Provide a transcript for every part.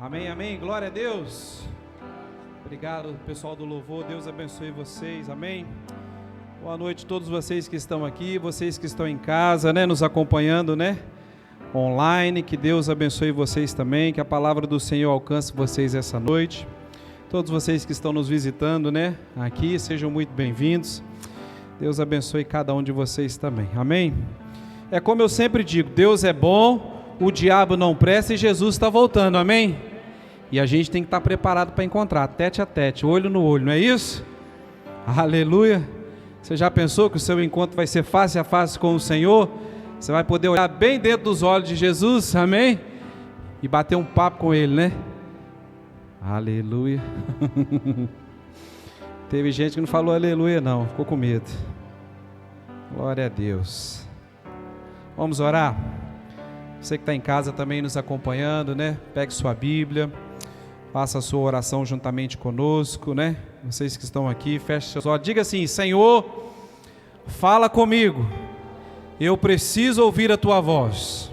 Amém, amém, glória a Deus. Obrigado, pessoal do louvor, Deus abençoe vocês, amém. Boa noite a todos vocês que estão aqui, vocês que estão em casa, nos acompanhando, online. Que Deus abençoe vocês também, que a palavra do Senhor alcance vocês essa noite. Todos vocês que estão nos visitando, aqui, sejam muito bem-vindos. Deus abençoe cada um de vocês também, amém. É como eu sempre digo, Deus é bom, o diabo não presta e Jesus está voltando, amém? E a gente tem que estar preparado para encontrar, tete a tete, olho no olho, não é isso? Aleluia! Você já pensou que o seu encontro vai ser face a face com o Senhor? Você vai poder olhar bem dentro dos olhos de Jesus, amém? E bater um papo com Ele, Aleluia! Teve gente que não falou aleluia não, ficou com medo. Glória a Deus. Vamos orar? Você que está em casa também nos acompanhando, Pegue sua Bíblia, faça a sua oração juntamente conosco, Vocês que estão aqui, feche seus olhos, diga assim: Senhor, fala comigo, eu preciso ouvir a Tua voz.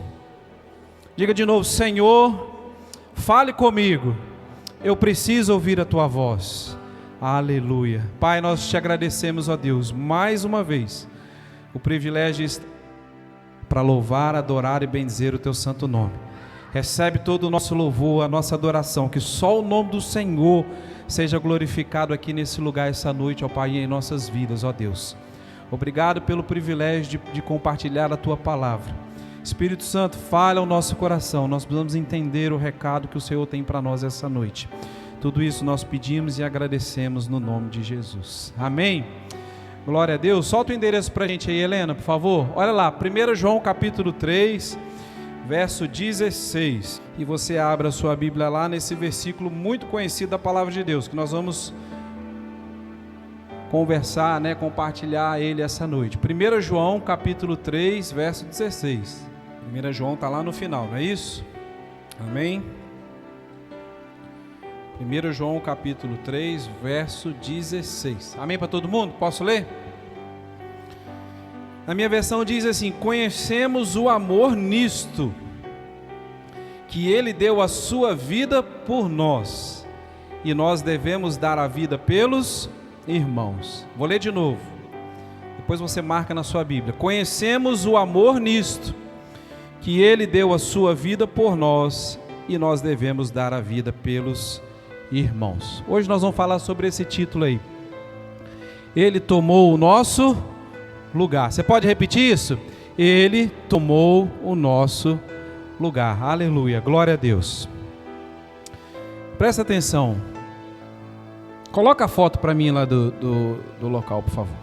Diga de novo: Senhor, fale comigo, eu preciso ouvir a Tua voz. Aleluia. Pai, nós te agradecemos, ó Deus, mais uma vez, o privilégio de para louvar, adorar e bendizer o Teu santo nome. Recebe todo o nosso louvor, a nossa adoração, que só o nome do Senhor seja glorificado aqui nesse lugar essa noite, ó Pai, em nossas vidas, ó Deus. Obrigado pelo privilégio de compartilhar a Tua palavra. Espírito Santo, fale ao nosso coração, nós precisamos entender o recado que o Senhor tem para nós essa noite. Tudo isso nós pedimos e agradecemos no nome de Jesus. Amém. Glória a Deus. Solta o endereço para a gente aí, Helena, por favor. Olha lá, 1 João capítulo 3, verso 16. E você abra a sua Bíblia lá nesse versículo muito conhecido da palavra de Deus, que nós vamos conversar, compartilhar ele essa noite. 1 João capítulo 3, verso 16. 1 João está lá no final, não é isso? Amém? 1 João capítulo 3, verso 16. Amém para todo mundo? Posso ler? Na minha versão diz assim: conhecemos o amor nisto, que Ele deu a sua vida por nós, e nós devemos dar a vida pelos irmãos. Vou ler de novo, depois você marca na sua Bíblia. Conhecemos o amor nisto, que Ele deu a sua vida por nós, e nós devemos dar a vida pelos irmãos. Hoje nós vamos falar sobre esse título aí: Ele tomou o nosso lugar. Você pode repetir isso? Ele tomou o nosso lugar. Aleluia, glória a Deus. Presta atenção. Coloca a foto para mim lá do local, por favor.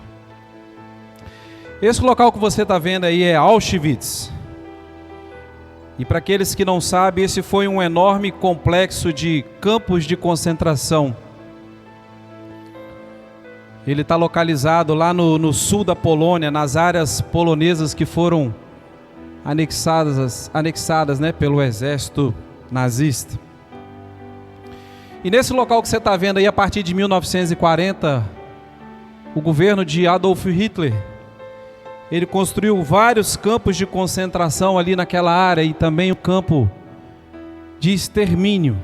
Esse local que você está vendo aí é Auschwitz. E para aqueles que não sabem, esse foi um enorme complexo de campos de concentração. Ele está localizado lá no sul da Polônia, nas áreas polonesas que foram anexadas, pelo exército nazista. E nesse local que você está vendo aí, a partir de 1940, o governo de Adolf Hitler, ele construiu vários campos de concentração ali naquela área, e também o campo de extermínio.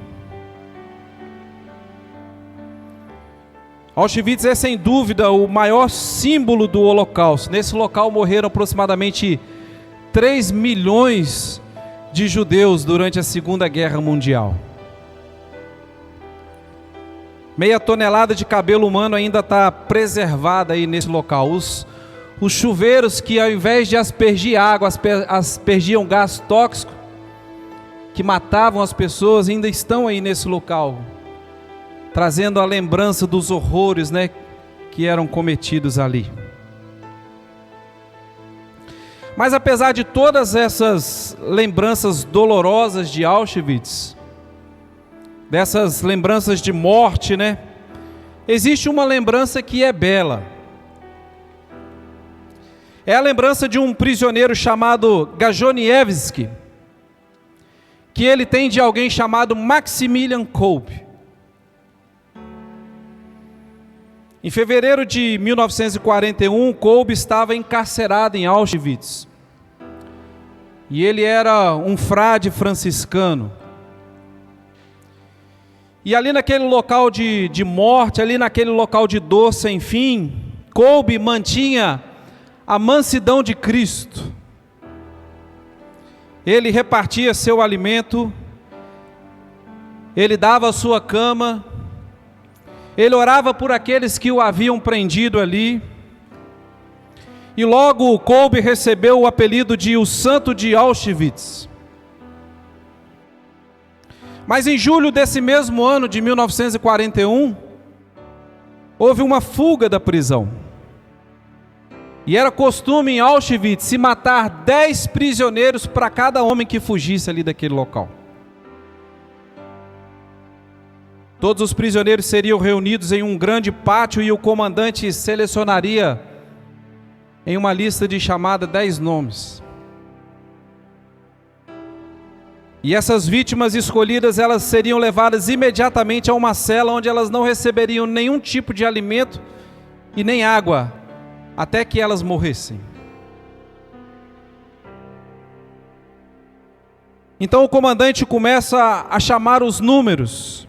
Auschwitz é sem dúvida o maior símbolo do Holocausto. Nesse local morreram aproximadamente 3 milhões de judeus durante a Segunda Guerra Mundial. Meia tonelada de cabelo humano ainda está preservada aí nesse local. Os chuveiros que, ao invés de aspergir água, aspergiam gás tóxico que matavam as pessoas, ainda estão aí nesse local, trazendo a lembrança dos horrores, que eram cometidos ali. Mas apesar de todas essas lembranças dolorosas de Auschwitz, dessas lembranças de morte, existe uma lembrança que é bela. É a lembrança de um prisioneiro chamado Gajoniewski, que ele tem de alguém chamado Maximilian Kolbe. Em fevereiro de 1941, Kolbe estava encarcerado em Auschwitz. E ele era um frade franciscano. E ali naquele local de morte, ali naquele local de dor sem fim, Kolbe mantinha a mansidão de Cristo. Ele repartia seu alimento, ele dava a sua cama, ele orava por aqueles que o haviam prendido ali. E logo Kolbe recebeu o apelido de o Santo de Auschwitz. Mas em julho desse mesmo ano de 1941, houve uma fuga da prisão. E era costume em Auschwitz se matar 10 prisioneiros para cada homem que fugisse ali daquele local. Todos os prisioneiros seriam reunidos em um grande pátio e o comandante selecionaria em uma lista de chamada 10 nomes. E essas vítimas escolhidas, elas seriam levadas imediatamente a uma cela onde elas não receberiam nenhum tipo de alimento e nem água, até que elas morressem. Então o comandante começa a chamar os números,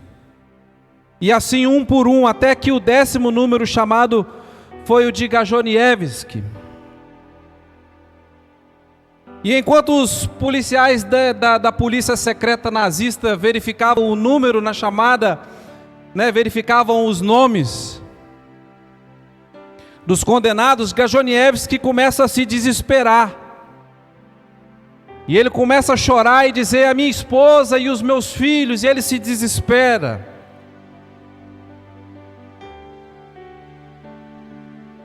e assim um por um, até que o 10º número chamado foi o de Gajonievski. E enquanto os policiais da polícia secreta nazista verificavam o número na chamada, verificavam os nomes dos condenados, Gajonievski começa a se desesperar. E ele começa a chorar e dizer: a minha esposa e os meus filhos, e ele se desespera.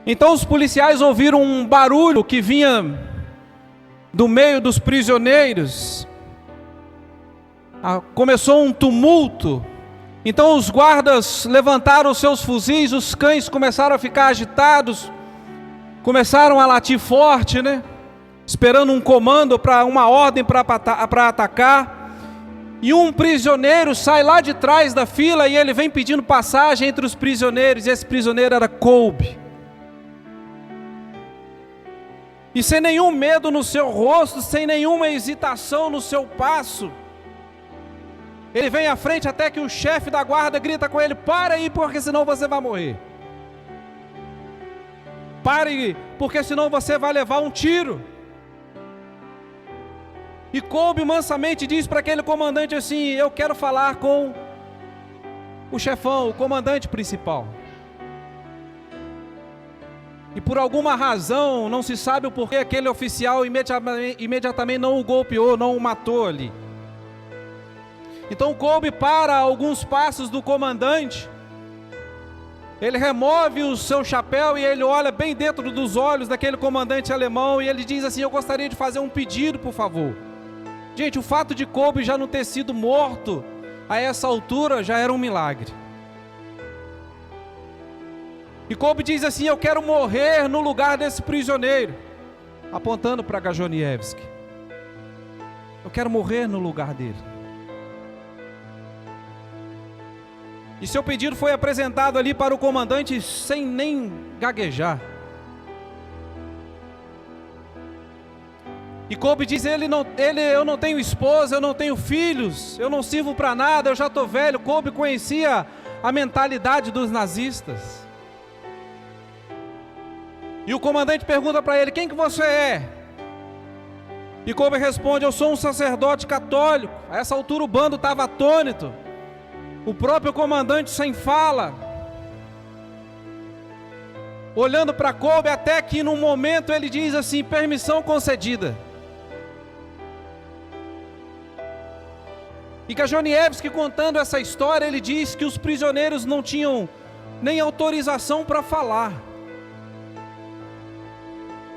Então os policiais ouviram um barulho que vinha do meio dos prisioneiros. Começou um tumulto. Então os guardas levantaram os seus fuzis, os cães começaram a ficar agitados, começaram a latir forte, esperando um comando, para uma ordem para atacar. E um prisioneiro sai lá de trás da fila e ele vem pedindo passagem entre os prisioneiros, e esse prisioneiro era Kolbe. E sem nenhum medo no seu rosto, sem nenhuma hesitação no seu passo, ele vem à frente até que o chefe da guarda grita com ele: para aí, porque senão você vai morrer. Pare, porque senão você vai levar um tiro. E Kolbe mansamente diz para aquele comandante assim: eu quero falar com o chefão, o comandante principal. E por alguma razão, não se sabe o porquê, aquele oficial imediatamente não o golpeou, não o matou ali. Então Kolbe para alguns passos do comandante, ele remove o seu chapéu e ele olha bem dentro dos olhos daquele comandante alemão e ele diz assim: eu gostaria de fazer um pedido, por favor. Gente, o fato de Kolbe já não ter sido morto a essa altura já era um milagre. E Kolbe diz assim: eu quero morrer no lugar desse prisioneiro, apontando para Gajonievski. Eu quero morrer no lugar dele. E seu pedido foi apresentado ali para o comandante sem nem gaguejar. E Kolbe diz: eu não tenho esposa, eu não tenho filhos, eu não sirvo para nada, eu já estou velho. Kolbe conhecia a mentalidade dos nazistas. E o comandante pergunta para ele: quem que você é? E Kolbe responde: eu sou um sacerdote católico. A essa altura o bando estava atônito. O próprio comandante sem fala, olhando para Kolbe, até que num momento ele diz assim: permissão concedida. E Gajonievski, contando essa história, ele diz que os prisioneiros não tinham nem autorização para falar.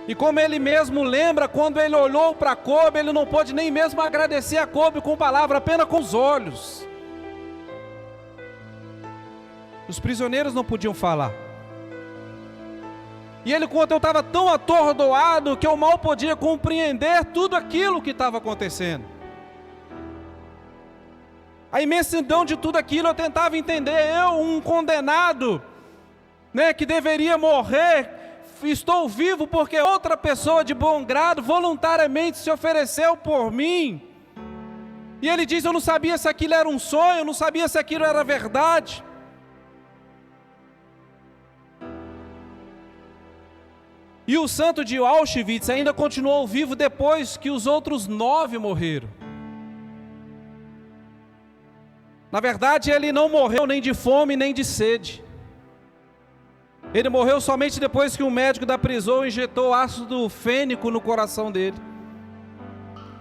E como ele mesmo lembra, quando ele olhou para Kolbe, ele não pôde nem mesmo agradecer a Kolbe com palavra, apenas com os olhos. Os prisioneiros não podiam falar. E ele conta: eu estava tão atordoado que eu mal podia compreender tudo aquilo que estava acontecendo. A imensidão de tudo aquilo eu tentava entender. Eu, um condenado, que deveria morrer, estou vivo porque outra pessoa de bom grado voluntariamente se ofereceu por mim. E ele diz: eu não sabia se aquilo era um sonho, eu não sabia se aquilo era verdade. E o santo de Auschwitz ainda continuou vivo depois que os outros 9 morreram. Na verdade, ele não morreu nem de fome nem de sede. Ele morreu somente depois que um médico da prisão injetou ácido fênico no coração dele.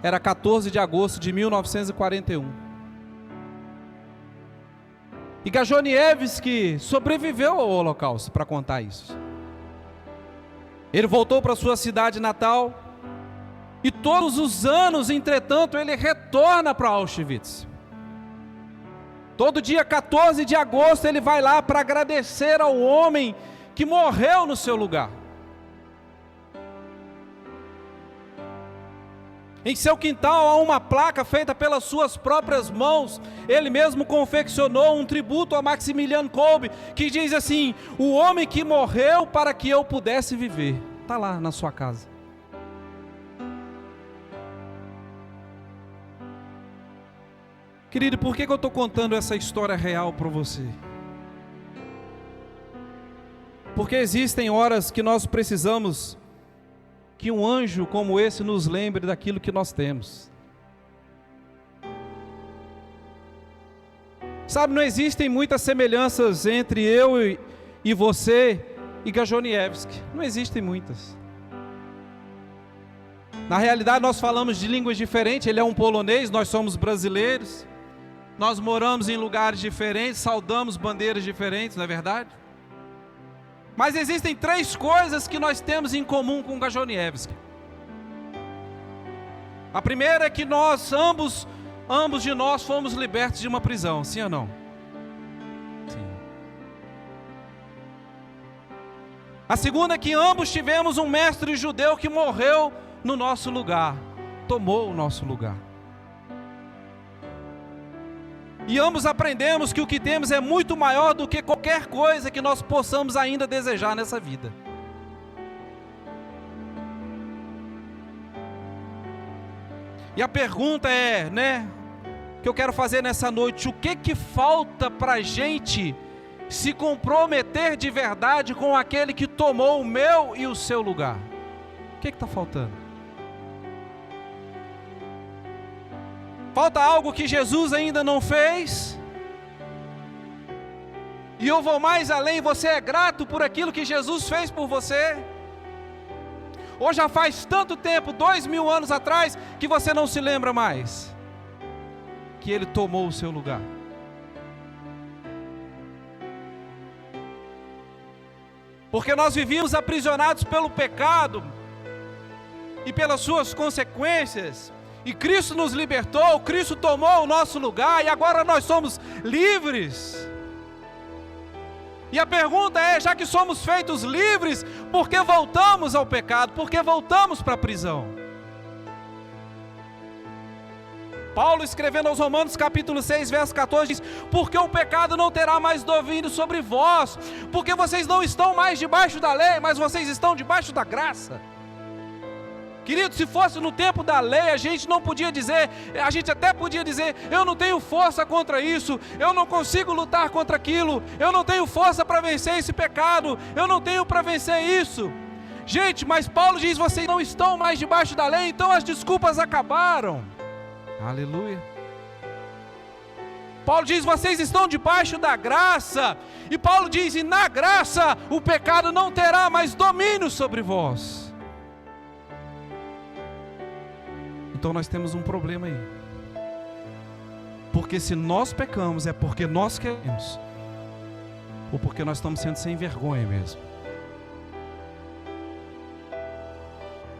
Era 14 de agosto de 1941. E Gajonievski sobreviveu ao Holocausto para contar isso. Ele voltou para sua cidade natal. E todos os anos, entretanto, ele retorna para Auschwitz. Todo dia 14 de agosto ele vai lá para agradecer ao homem que morreu no seu lugar. Em seu quintal há uma placa feita pelas suas próprias mãos. Ele mesmo confeccionou um tributo a Maximilian Kolbe, que diz assim: o homem que morreu para que eu pudesse viver. Está lá na sua casa. Querido, por que eu estou contando essa história real para você? Porque existem horas que nós precisamos que um anjo como esse nos lembre daquilo que nós temos. Sabe, não existem muitas semelhanças entre eu e você e Gajonievski. Não existem muitas. Na realidade nós falamos de línguas diferentes. Ele é um polonês, nós somos brasileiros. Nós moramos em lugares diferentes, saudamos bandeiras diferentes, não é verdade? Mas existem 3 coisas que nós temos em comum com Gajonievski. A primeira é que nós, ambos de nós fomos libertos de uma prisão, sim ou não? Sim. A segunda é que ambos tivemos um mestre judeu que morreu no nosso lugar, tomou o nosso lugar. E ambos aprendemos que o que temos é muito maior do que qualquer coisa que nós possamos ainda desejar nessa vida. E a pergunta é, que eu quero fazer nessa noite: o que falta para a gente se comprometer de verdade com aquele que tomou o meu e o seu lugar? O que está faltando? Falta algo que Jesus ainda não fez? E eu vou mais além: você é grato por aquilo que Jesus fez por você? Ou já faz tanto tempo, 2000 anos atrás, que você não se lembra mais que Ele tomou o seu lugar? Porque nós vivíamos aprisionados pelo pecado e pelas suas consequências. E Cristo nos libertou, Cristo tomou o nosso lugar e agora nós somos livres. E a pergunta é: já que somos feitos livres, por que voltamos ao pecado? Por que voltamos para a prisão? Paulo, escrevendo aos Romanos capítulo 6, verso 14, diz: porque o pecado não terá mais domínio sobre vós, porque vocês não estão mais debaixo da lei, mas vocês estão debaixo da graça. Querido, se fosse no tempo da lei, a gente não podia dizer, a gente até podia dizer: eu não tenho força contra isso, eu não consigo lutar contra aquilo, eu não tenho força para vencer esse pecado, eu não tenho para vencer isso. Gente, mas Paulo diz: vocês não estão mais debaixo da lei, então as desculpas acabaram. Aleluia. Paulo diz: vocês estão debaixo da graça. E Paulo diz: e na graça o pecado não terá mais domínio sobre vós. Então nós temos um problema aí. Porque se nós pecamos é porque nós queremos, ou porque nós estamos sendo sem vergonha mesmo.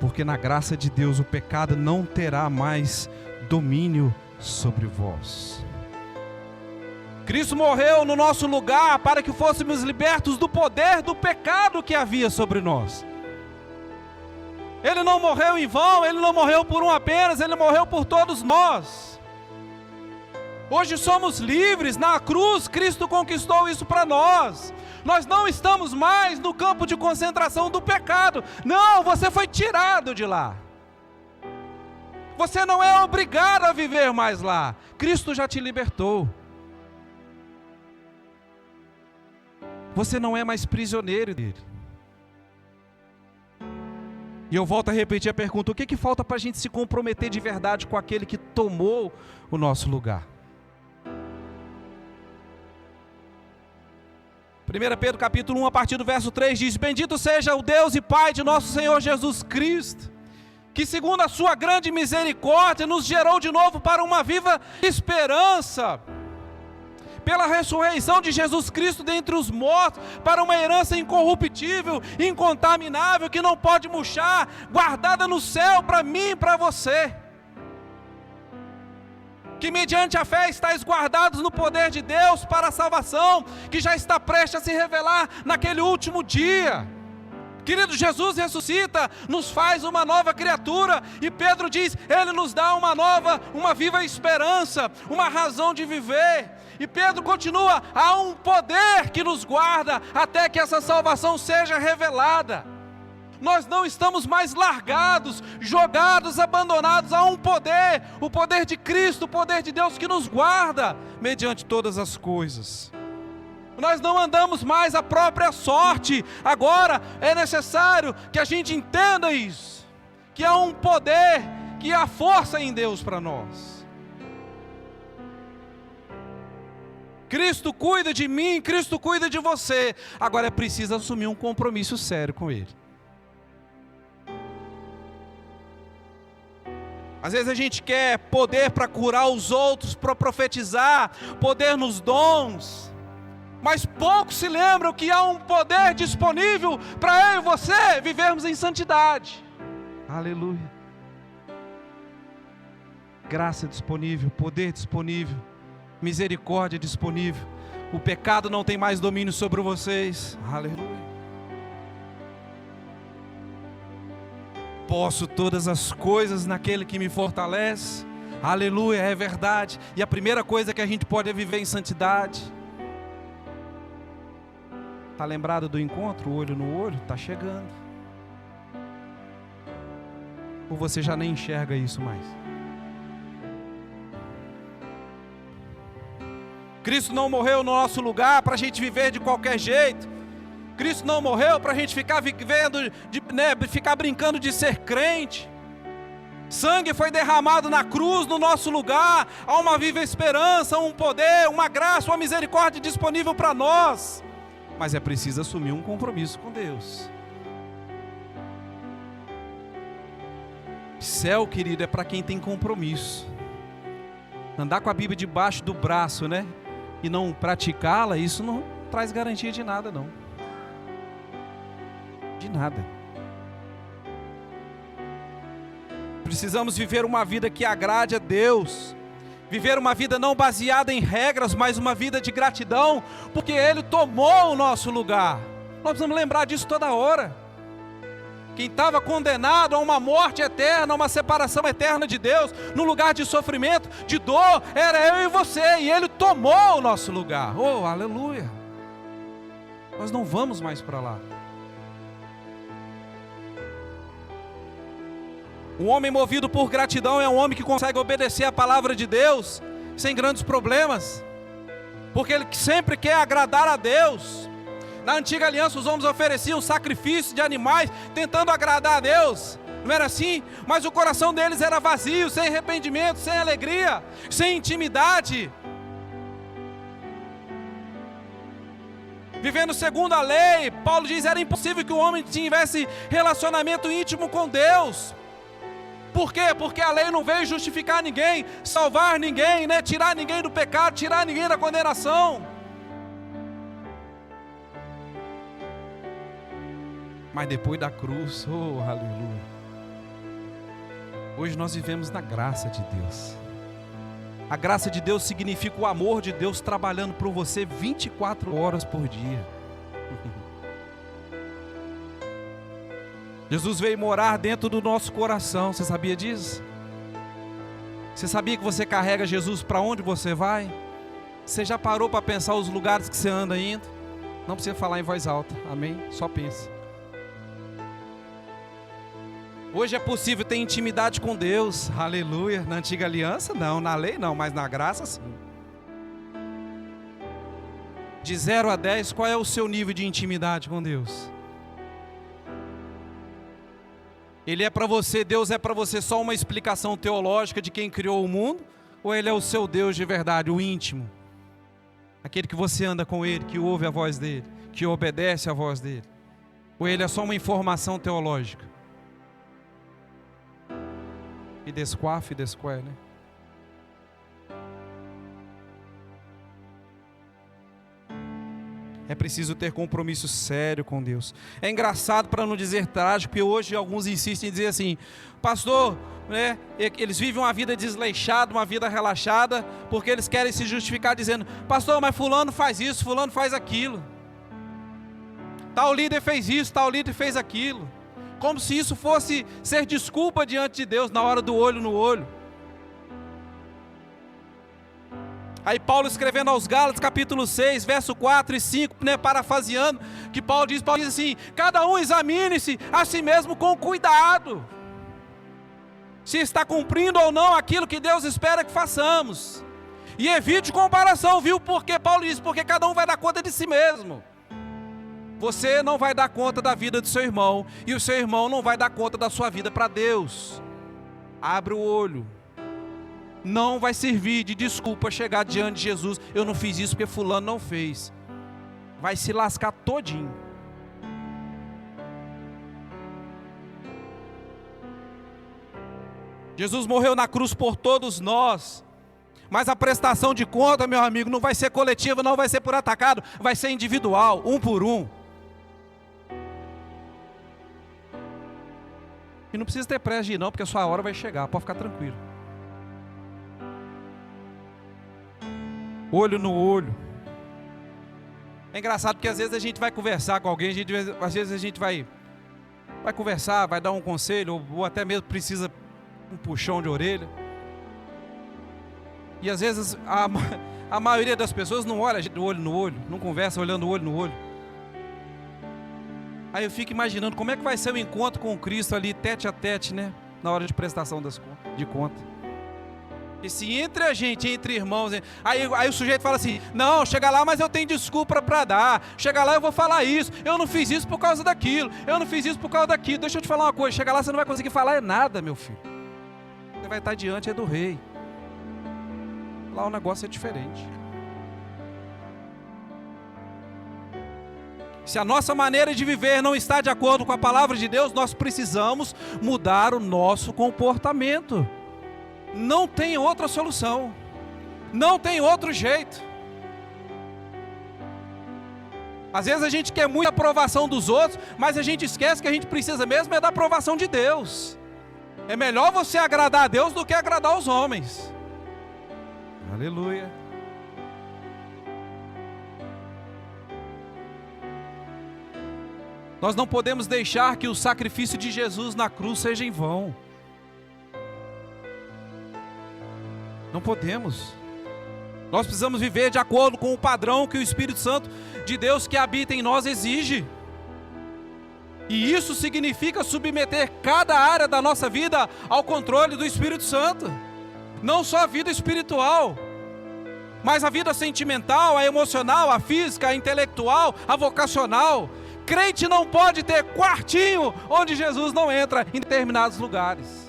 Porque na graça de Deus o pecado não terá mais domínio sobre vós. Cristo morreu no nosso lugar para que fôssemos libertos do poder do pecado que havia sobre nós. Ele não morreu em vão, Ele não morreu por um apenas, Ele morreu por todos nós. Hoje somos livres, na cruz Cristo conquistou isso para nós. Nós não estamos mais no campo de concentração do pecado. Não, você foi tirado de lá. Você não é obrigado a viver mais lá. Cristo já te libertou. Você não é mais prisioneiro dele. E eu volto a repetir a pergunta: o que falta para a gente se comprometer de verdade com aquele que tomou o nosso lugar? 1 Pedro capítulo 1, a partir do verso 3 diz: bendito seja o Deus e Pai de nosso Senhor Jesus Cristo, que segundo a sua grande misericórdia nos gerou de novo para uma viva esperança, pela ressurreição de Jesus Cristo dentre os mortos, para uma herança incorruptível, incontaminável, que não pode murchar, guardada no céu para mim e para você, que mediante a fé estáis guardados no poder de Deus para a salvação, que já está prestes a se revelar naquele último dia. Querido, Jesus ressuscita, nos faz uma nova criatura, e Pedro diz, Ele nos dá uma viva esperança, uma razão de viver. E Pedro continua, há um poder que nos guarda até que essa salvação seja revelada. Nós não estamos mais largados, jogados, abandonados. Há um poder, o poder de Cristo, o poder de Deus que nos guarda mediante todas as coisas. Nós não andamos mais à própria sorte. Agora é necessário que a gente entenda isso, que há um poder, que há força em Deus para nós. Cristo cuida de mim, Cristo cuida de você. Agora é preciso assumir um compromisso sério com Ele. Às vezes a gente quer poder para curar os outros, para profetizar, poder nos dons, mas poucos se lembram que há um poder disponível para eu e você vivermos em santidade. Aleluia. Graça disponível, poder disponível, misericórdia disponível. O pecado não tem mais domínio sobre vocês. Aleluia. Posso todas as coisas naquele que me fortalece. Aleluia, é verdade. E a primeira coisa que a gente pode é viver em santidade. Está lembrado do encontro, olho no olho? Está chegando. Ou você já nem enxerga isso mais? Cristo não morreu no nosso lugar para a gente viver de qualquer jeito. Cristo não morreu para a gente ficar vivendo, ficar brincando de ser crente. Sangue foi derramado na cruz no nosso lugar. Há uma viva esperança, um poder, uma graça, uma misericórdia disponível para nós. Mas é preciso assumir um compromisso com Deus. Céu, querido, é para quem tem compromisso. Andar com a Bíblia debaixo do braço, né? E não praticá-la, isso não traz garantia de nada, não. De nada. Precisamos viver uma vida que agrade a Deus. Viver uma vida não baseada em regras, mas uma vida de gratidão, porque Ele tomou o nosso lugar. Nós precisamos lembrar disso toda hora. Quem estava condenado a uma morte eterna, a uma separação eterna de Deus, no lugar de sofrimento, de dor, era eu e você, e Ele tomou o nosso lugar. Oh, aleluia. Nós não vamos mais para lá. Um homem movido por gratidão é um homem que consegue obedecer a palavra de Deus sem grandes problemas, porque ele sempre quer agradar a Deus. Na antiga aliança os homens ofereciam sacrifícios de animais tentando agradar a Deus, não era assim? Mas o coração deles era vazio, sem arrependimento, sem alegria, sem intimidade. Vivendo segundo a lei, Paulo diz, era impossível que o homem tivesse relacionamento íntimo com Deus. Por quê? Porque a lei não veio justificar ninguém, salvar ninguém, né? Tirar ninguém do pecado, tirar ninguém da condenação. Mas depois da cruz, oh, aleluia. Hoje nós vivemos na graça de Deus. A graça de Deus significa o amor de Deus trabalhando por você 24 horas por dia. Jesus veio morar dentro do nosso coração, você sabia disso? Você sabia que você carrega Jesus para onde você vai? Você já parou para pensar os lugares que você anda indo? Não precisa falar em voz alta, amém? Só pensa. Hoje é possível ter intimidade com Deus, aleluia. Na antiga aliança não, na lei não, mas na graça sim. De 0 a 10, qual é o seu nível de intimidade com Deus? Ele é para você, Deus é para você só uma explicação teológica de quem criou o mundo? Ou Ele é o seu Deus de verdade, o íntimo? Aquele que você anda com Ele, que ouve a voz dEle, que obedece a voz dEle? Ou Ele é só uma informação teológica? Fidesquá, né? É preciso ter compromisso sério com Deus. É engraçado, para não dizer trágico, porque hoje alguns insistem em dizer assim: pastor, né, eles vivem uma vida desleixada, uma vida relaxada, porque eles querem se justificar dizendo: pastor, mas fulano faz isso, fulano faz aquilo, tal líder fez isso, tal líder fez aquilo, como se isso fosse ser desculpa diante de Deus na hora do olho no olho. Aí Paulo escrevendo aos Gálatas, capítulo 6, verso 4 e 5, né, parafraseando, que Paulo diz assim: cada um examine-se a si mesmo com cuidado, se está cumprindo ou não aquilo que Deus espera que façamos, e evite comparação, viu? Porque Paulo diz, porque cada um vai dar conta de si mesmo. Você não vai dar conta da vida do seu irmão, e o seu irmão não vai dar conta da sua vida para Deus. Abre o olho. Não vai servir de desculpa chegar diante de Jesus: eu não fiz isso porque fulano não fez. Vai se lascar todinho. Jesus morreu na cruz por todos nós, mas a prestação de conta, meu amigo, não vai ser coletiva, não vai ser por atacado, vai ser individual, um por um. E não precisa ter pressa de ir não, porque a sua hora vai chegar, pode ficar tranquilo. Olho no olho. É engraçado porque às vezes a gente vai conversar com alguém, às vezes a gente vai conversar, vai dar um conselho, ou até mesmo precisa um puxão de orelha. E às vezes a maioria das pessoas não olha do olho no olho, não conversa olhando o olho no olho. Aí eu fico imaginando como é que vai ser o encontro com Cristo ali, tete a tete, né? Na hora de prestação de conta. E se entre a gente, entre irmãos, aí o sujeito fala assim: não, chega lá, mas eu tenho desculpa para dar, chega lá eu vou falar isso, eu não fiz isso por causa daquilo, eu não fiz isso por causa daquilo. Deixa eu te falar uma coisa: chega lá você não vai conseguir falar nada, meu filho. Você vai estar diante do rei. Lá o negócio é diferente. Se a nossa maneira de viver não está de acordo com a palavra de Deus, nós precisamos mudar o nosso comportamento. Não tem outra solução, não tem outro jeito. Às vezes a gente quer muita aprovação dos outros, mas a gente esquece que a gente precisa mesmo é da aprovação de Deus. É melhor você agradar a Deus do que agradar os homens. Aleluia. Nós não podemos deixar que o sacrifício de Jesus na cruz seja em vão. Não podemos. Nós precisamos viver de acordo com o padrão que o Espírito Santo de Deus que habita em nós exige. E isso significa submeter cada área da nossa vida ao controle do Espírito Santo. Não só a vida espiritual, mas a vida sentimental, a emocional, a física, a intelectual, a vocacional. Crente não pode ter quartinho onde Jesus não entra em determinados lugares.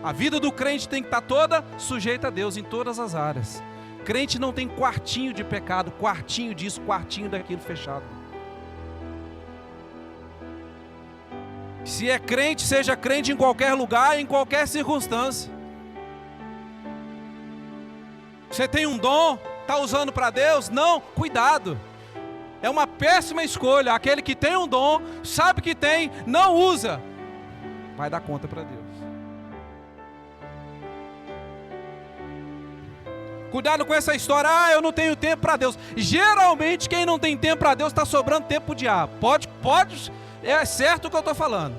A vida do crente tem que estar toda sujeita a Deus em todas as áreas. Crente não tem quartinho de pecado, quartinho disso, quartinho daquilo fechado. Se é crente, seja crente em qualquer lugar, em qualquer circunstância. Você tem um dom, está usando para Deus? Não, cuidado. É uma péssima escolha. Aquele que tem um dom, sabe que tem, não usa, vai dar conta para Deus. Cuidado com essa história: eu não tenho tempo para Deus. Geralmente quem não tem tempo para Deus está sobrando tempo para o diabo. Pode, é certo o que eu estou falando.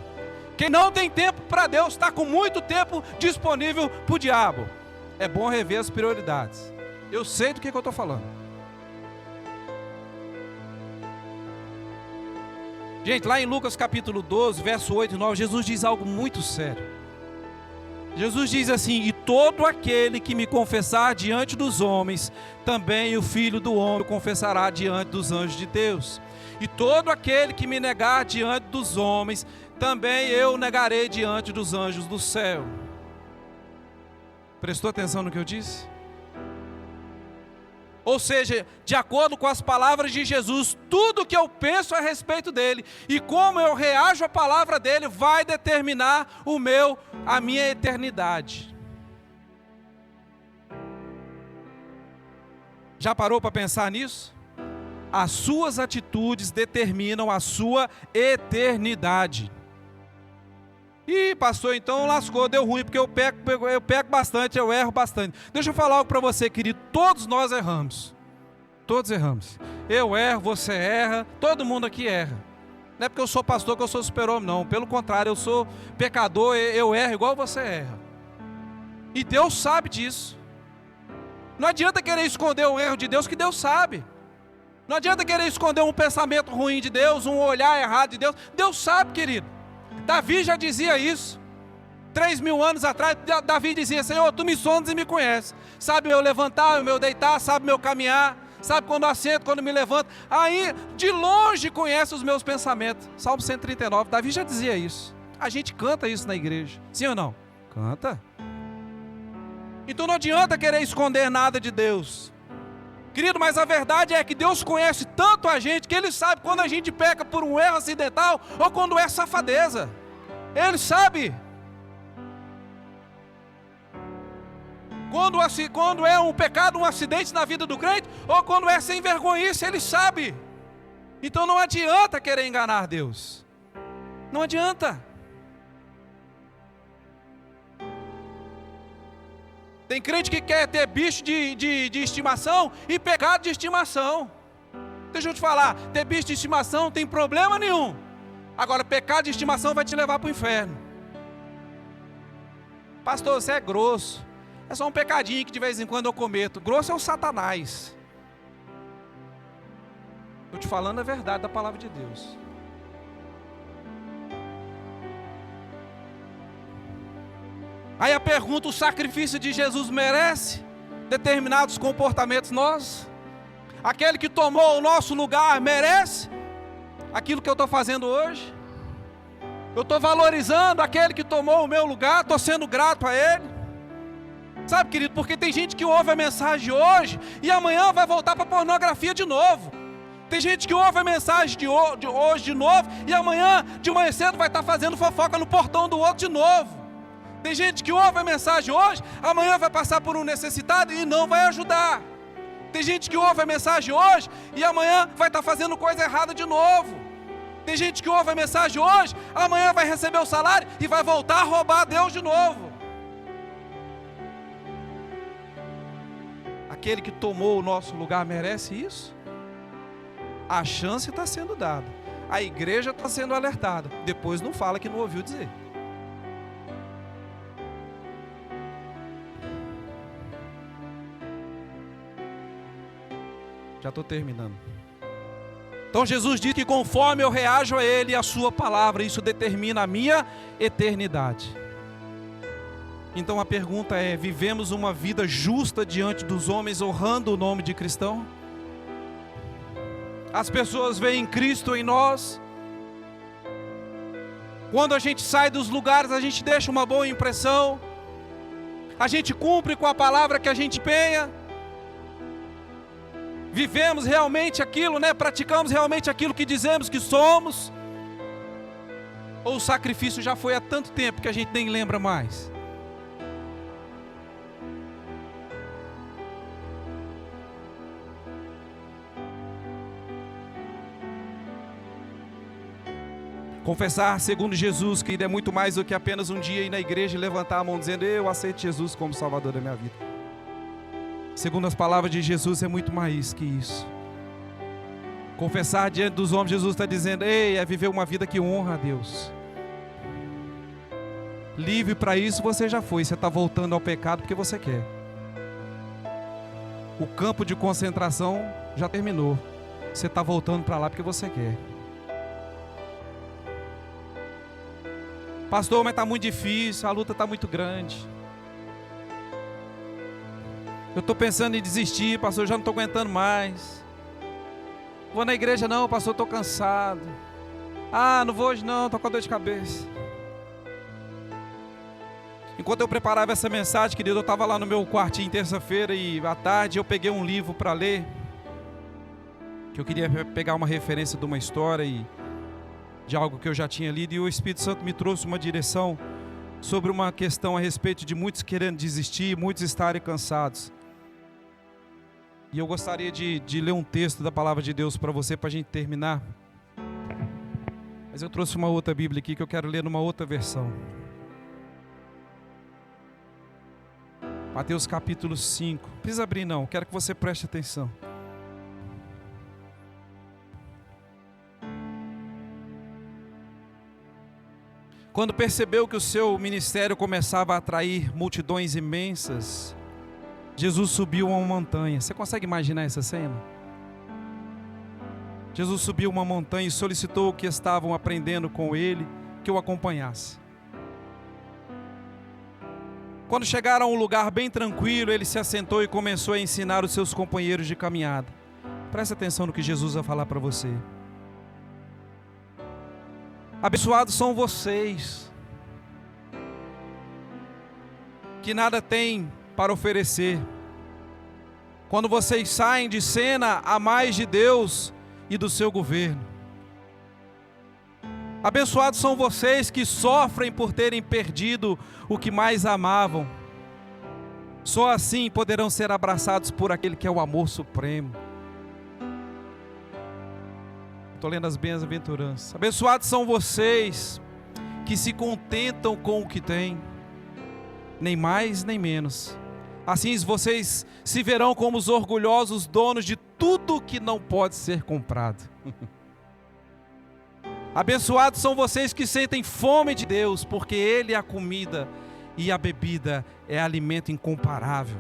Quem não tem tempo para Deus está com muito tempo disponível para o diabo. É bom rever as prioridades. Eu sei do que eu estou falando. Gente, lá em Lucas capítulo 12, verso 8 e 9, Jesus diz algo muito sério. Jesus diz assim: e todo aquele que me confessar diante dos homens, também o Filho do Homem confessará diante dos anjos de Deus. E todo aquele que me negar diante dos homens, também eu negarei diante dos anjos do céu. Prestou atenção no que eu disse? Ou seja, de acordo com as palavras de Jesus, tudo que eu penso a respeito dele e como eu reajo à palavra dele vai determinar a minha eternidade. Já parou para pensar nisso? As suas atitudes determinam a sua eternidade. Ih, pastor, então lascou, deu ruim, porque eu peco bastante, eu erro bastante. Deixa eu falar algo para você, querido. Todos nós erramos. Todos erramos. Eu erro, você erra, todo mundo aqui erra. Não é porque eu sou pastor que eu sou super-homem, não. Pelo contrário, eu sou pecador, eu erro igual você erra. E Deus sabe disso. Não adianta querer esconder o erro de Deus, que Deus sabe. Não adianta querer esconder um pensamento ruim de Deus, um olhar errado de Deus. Deus sabe, querido. Davi já dizia isso. 3.000 anos atrás, Davi dizia: Senhor, tu me sondas e me conheces. Sabe o meu levantar, o meu deitar, sabe o meu caminhar, sabe quando eu assento, quando eu me levanto. Aí, de longe conhece os meus pensamentos. Salmo 139, Davi já dizia isso. A gente canta isso na igreja, sim ou não? Canta. Então não adianta querer esconder nada de Deus. Querido, mas a verdade é que Deus conhece tanto a gente que Ele sabe quando a gente peca por um erro acidental ou quando é safadeza. Ele sabe. Quando é um pecado, um acidente na vida do crente, ou quando é sem vergonhice, Ele sabe. Então não adianta querer enganar Deus. Não adianta. Tem crente que quer ter bicho de estimação e pecado de estimação. Deixa eu te falar, ter bicho de estimação não tem problema nenhum. Agora, pecado de estimação vai te levar para o inferno. Pastor, você é grosso. É só um pecadinho que de vez em quando eu cometo. Grosso é o Satanás. Estou te falando a verdade da palavra de Deus. Aí a pergunta: o sacrifício de Jesus merece determinados comportamentos nossos? Aquele que tomou o nosso lugar merece aquilo que eu estou fazendo hoje? Eu estou valorizando aquele que tomou o meu lugar, estou sendo grato a ele? Sabe, querido, porque tem gente que ouve a mensagem hoje e amanhã vai voltar para a pornografia de novo. Tem gente que ouve a mensagem de hoje de novo e amanhã, de manhã cedo, vai estar fazendo fofoca no portão do outro de novo. Tem gente que ouve a mensagem hoje, amanhã vai passar por um necessitado e não vai ajudar. Tem gente que ouve a mensagem hoje e amanhã vai estar fazendo coisa errada de novo. Tem gente que ouve a mensagem hoje, amanhã vai receber o salário e vai voltar a roubar a Deus de novo. Aquele que tomou o nosso lugar merece isso? A chance está sendo dada. A igreja está sendo alertada. Depois não fala que não ouviu dizer. Já estou terminando. Então Jesus diz que conforme eu reajo a Ele e a sua palavra, isso determina a minha eternidade. Então a pergunta é: vivemos uma vida justa diante dos homens, honrando o nome de cristão? As pessoas veem Cristo em nós? Quando a gente sai dos lugares, a gente deixa uma boa impressão? A gente cumpre com a palavra que a gente empenha? Vivemos realmente aquilo, praticamos realmente aquilo que dizemos que somos? Ou o sacrifício já foi há tanto tempo que a gente nem lembra mais? Confessar segundo Jesus, querido, é muito mais do que apenas um dia ir na igreja e levantar a mão dizendo: eu aceito Jesus como Salvador da minha vida. Segundo as palavras de Jesus, é muito mais que isso. Confessar diante dos homens, Jesus está dizendo: ei, é viver uma vida que honra a Deus. Livre para isso você já foi. Você está voltando ao pecado porque você quer. O campo de concentração já terminou. Você está voltando para lá porque você quer. Pastor, mas está muito difícil, a luta está muito grande. Eu estou pensando em desistir, pastor, eu já não estou aguentando mais. Vou na igreja não, pastor, estou cansado. Ah, não vou hoje não, estou com dor de cabeça. Enquanto eu preparava essa mensagem, querido, eu estava lá no meu quartinho terça-feira e à tarde eu peguei um livro para ler, que eu queria pegar uma referência de uma história e de algo que eu já tinha lido, e o Espírito Santo me trouxe uma direção sobre uma questão a respeito de muitos querendo desistir, muitos estarem cansados. E eu gostaria de ler um texto da palavra de Deus para você, para a gente terminar. Mas eu trouxe uma outra Bíblia aqui que eu quero ler numa outra versão. Mateus capítulo 5. Não precisa abrir não, quero que você preste atenção. Quando percebeu que o seu ministério começava a atrair multidões imensas, Jesus subiu a uma montanha. Você consegue imaginar essa cena? Jesus subiu uma montanha e solicitou que estavam aprendendo com ele que o acompanhasse. Quando chegaram a um lugar bem tranquilo, ele se assentou e começou a ensinar os seus companheiros de caminhada. Preste atenção no que Jesus vai falar para você. Abençoados são vocês, que nada têm para oferecer, quando vocês saem de cena a mais de Deus e do seu governo. Abençoados são vocês que sofrem por terem perdido o que mais amavam. Só assim poderão ser abraçados por aquele que é o amor supremo. Estou lendo as bem-aventuranças. Abençoados são vocês que se contentam com o que têm, nem mais nem menos. Assim vocês se verão como os orgulhosos donos de tudo que não pode ser comprado. Abençoados são vocês que sentem fome de Deus, porque Ele é a comida e a bebida é alimento incomparável.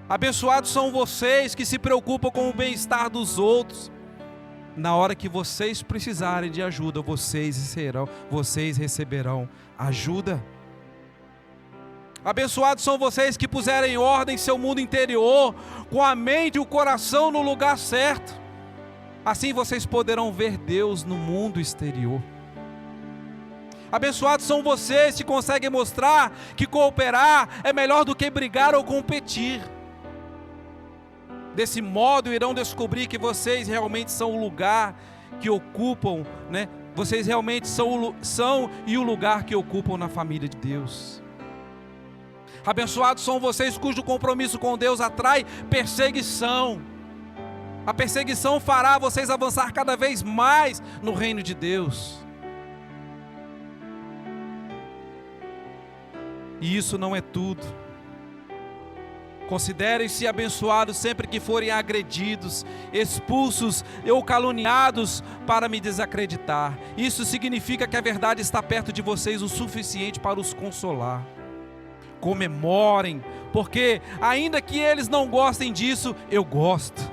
Abençoados são vocês que se preocupam com o bem-estar dos outros. Na hora que vocês precisarem de ajuda, vocês receberão ajuda. Abençoados são vocês que puseram em ordem seu mundo interior, com a mente e o coração no lugar certo. Assim vocês poderão ver Deus no mundo exterior. Abençoados são vocês que conseguem mostrar que cooperar é melhor do que brigar ou competir. Desse modo irão descobrir que vocês realmente são o lugar que ocupam, né? Vocês realmente são e o lugar que ocupam na família de Deus. Abençoados são vocês cujo compromisso com Deus atrai perseguição. A perseguição fará vocês avançar cada vez mais no reino de Deus. E isso não é tudo. Considerem-se abençoados sempre que forem agredidos, expulsos ou caluniados para me desacreditar. Isso significa que a verdade está perto de vocês o suficiente para os consolar. Comemorem, porque ainda que eles não gostem disso, eu gosto.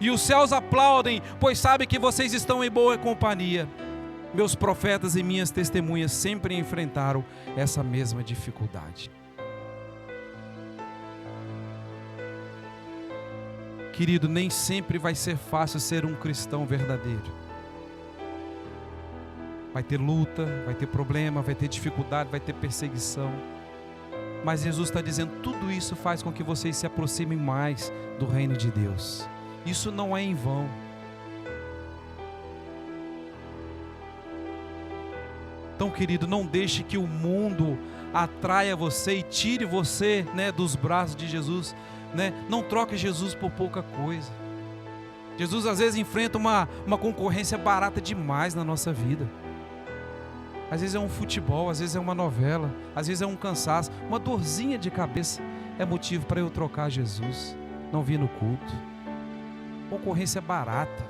E os céus aplaudem, pois sabem que vocês estão em boa companhia. Meus profetas e minhas testemunhas sempre enfrentaram essa mesma dificuldade. Querido, nem sempre vai ser fácil ser um cristão verdadeiro. Vai ter luta, vai ter problema, vai ter dificuldade, vai ter perseguição. Mas Jesus está dizendo, tudo isso faz com que vocês se aproximem mais do reino de Deus. Isso não é em vão. Então, querido, não deixe que o mundo atraia você e tire você, né, dos braços de Jesus, né? Não troque Jesus por pouca coisa. Jesus às vezes enfrenta uma concorrência barata demais na nossa vida. Às vezes é um futebol, às vezes é uma novela, às vezes é um cansaço, uma dorzinha de cabeça é motivo para eu trocar Jesus, não vir no culto. Concorrência barata.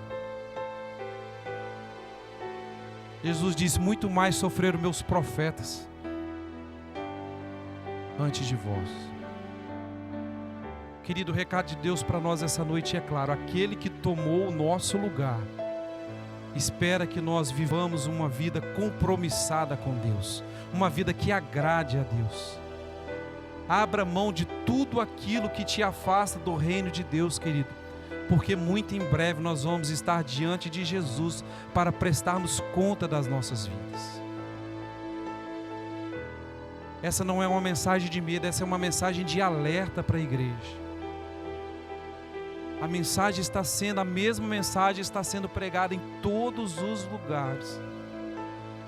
Jesus disse, muito mais sofreram meus profetas antes de vós. Querido, o recado de Deus para nós essa noite é claro, aquele que tomou o nosso lugar espera que nós vivamos uma vida compromissada com Deus, uma vida que agrade a Deus. Abra mão de tudo aquilo que te afasta do reino de Deus, querido, porque muito em breve nós vamos estar diante de Jesus para prestarmos conta das nossas vidas. Essa não é uma mensagem de medo, essa é uma mensagem de alerta para a igreja. A mensagem está sendo, a mesma mensagem está sendo pregada em todos os lugares.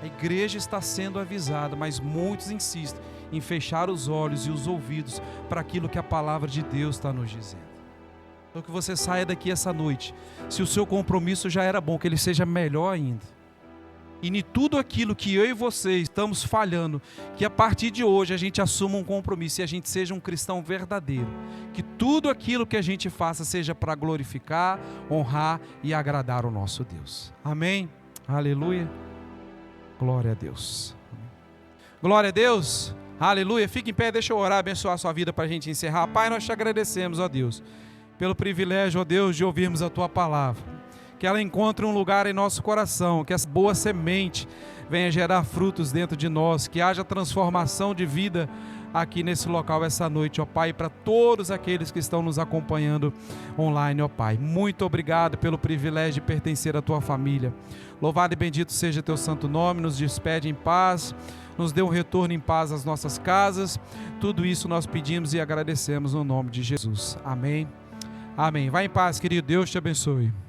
A igreja está sendo avisada, mas muitos insistem em fechar os olhos e os ouvidos para aquilo que a palavra de Deus está nos dizendo. Então que você saia daqui essa noite, se o seu compromisso já era bom, que ele seja melhor ainda. E em tudo aquilo que eu e você estamos falhando, que a partir de hoje a gente assuma um compromisso e a gente seja um cristão verdadeiro. Que tudo aquilo que a gente faça seja para glorificar, honrar e agradar o nosso Deus. Amém? Aleluia. Glória a Deus. Glória a Deus. Aleluia. Fique em pé, deixa eu orar, abençoar a sua vida para a gente encerrar. Pai, nós te agradecemos, ó Deus, pelo privilégio, ó Deus, de ouvirmos a tua palavra. Que ela encontre um lugar em nosso coração, que essa boa semente venha gerar frutos dentro de nós, que haja transformação de vida aqui nesse local essa noite, ó Pai, para todos aqueles que estão nos acompanhando online, ó Pai. Muito obrigado pelo privilégio de pertencer à tua família. Louvado e bendito seja teu santo nome, nos despede em paz, nos dê um retorno em paz às nossas casas. Tudo isso nós pedimos e agradecemos no nome de Jesus. Amém. Amém. Vai em paz, querido. Deus te abençoe.